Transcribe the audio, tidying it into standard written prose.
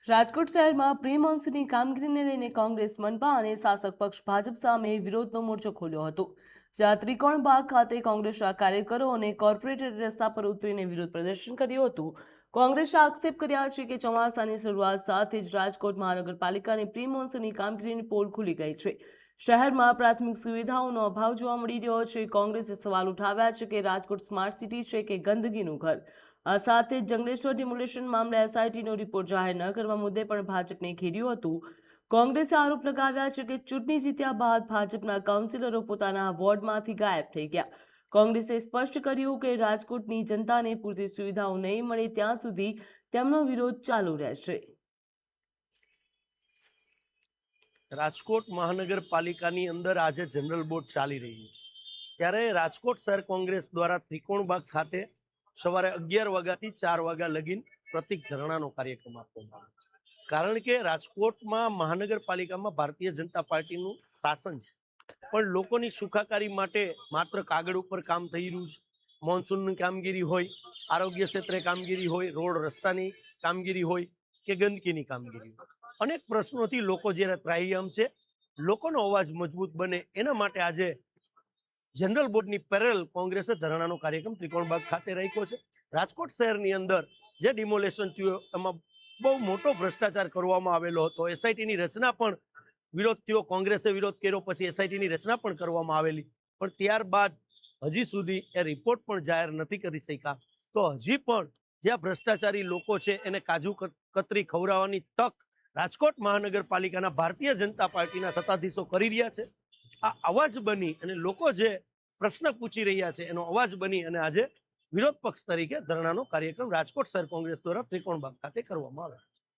રાજકોટ શહેરમાં પ્રી મોન્સૂનની કામગીરીને લઈને કોંગ્રેસ મનપા અને શાસક પક્ષ ભાજપ સામે વિરોધનો મોરચો ખોલ્યો હતો। જ્યાં ત્રિકોણબાગ ખાતે કોંગ્રેસના કાર્યકરો અને કોર્પોરેટર રસ્તા પર ઉતરીને વિરોધ પ્રદર્શન કર્યું હતું। કોંગ્રેસે આક્ષેપ કર્યા છે કે ચોમાસાની શરૂઆત સાથે જ રાજકોટ મહાનગરપાલિકાની પ્રી મોન્સૂનની કામગીરીની પોલ ખુલી ગઈ છે। શહેરમાં પ્રાથમિક સુવિધાઓનો અભાવ જોવા મળી રહ્યો છે। કોંગ્રેસે સવાલ ઉઠાવ્યા છે કે રાજકોટ સ્માર્ટ સિટી છે કે ગંદકીનું ઘર। આ સાથે જંગલેશ્વર ડિમોલેશન મામલે એસઆઈટીનો રિપોર્ટ જાહેર ન કરવા મુદ્દે પણ ભાજપને ઘેર્યું હતું। કોંગ્રેસે આરોપ લગાવ્યા છે કે ચૂંટણી જીત્યા બાદ ભાજપના કાઉન્સિલરો પોતાના વોર્ડમાંથી ગાયબ થઈ ગયા। કોંગ્રેસે સ્પષ્ટ કર્યું કે રાજકોટની જનતાને પૂરતી સુવિધાઓ નહીં મળે ત્યાં સુધી તેમનો વિરોધ ચાલુ રહેશે। રાજકોટ મહાનગરપાલિકાની અંદર આજે જનરલ બોર્ડ ચાલી રહ્યું છે ત્યારે રાજકોટ શહેર કોંગ્રેસ દ્વારા ત્રિકોણબાગ ખાતે સવારે 11 વાગ્યાથી 4 વાગ્યા લગીન પ્રતિક ધરણાનો કાર્યક્રમ આપવામાં આવ્યો છે। કારણ કે રાજકોટમાં મહાનગરપાલિકામાં ભારતીય જનતા પાર્ટીનું શાસન છે, પણ લોકોની સુખાકારી માટે માત્ર કાગળ ઉપર કામ થઈ રહ્યું છે। મોન્સૂનની કામગીરી હોય, આરોગ્ય ક્ષેત્રે કામગીરી હોય, રોડ રસ્તાની કામગીરી હોય કે ગંદકીની કામગીરી હોય, અનેક પ્રશ્નોથી લોકો જ્યારે ત્રાહિમામ છે, લોકોનો અવાજ મજબૂત બને એના માટે આજે જનરલ બોર્ડની પેરેલ કોંગ્રેસે ધરણાનો કાર્યક્રમ ત્રિકોણબાગ ખાતે રાખ્યો છે। રાજકોટ શહેરની અંદર જે ડિમોલેશન થયું એમાં બહુ મોટો ભ્રષ્ટાચાર કરવામાં આવેલો હતો। એસઆઈટીની રચના પણ વિરોધ થયો, કોંગ્રેસે વિરોધ કર્યો, પછી એસઆઈટીની રચના પણ કરવામાં આવેલી, પણ ત્યારબાદ હજી સુધી એ રિપોર્ટ પણ જાહેર નથી કરી શક્યા। તો હજી પણ જે ભ્રષ્ટાચારી લોકો છે એને કાજુ કતરી ખવડાવવાની તક રાજકોટ મહાનગરપાલિકાના ભારતીય જનતા પાર્ટીના સત્તાધીશો કરી રહ્યા છે। આ અવાજ બની અને લોકો જે પ્રશ્ન પૂછી રહ્યા છે એનો અવાજ બની અને આજે વિરોધ પક્ષ તરીકે ધરણાનો કાર્યક્રમ રાજકોટ શહેર કોંગ્રેસ દ્વારા ત્રિકોણબાગ ખાતે કરવામાં આવ્યો।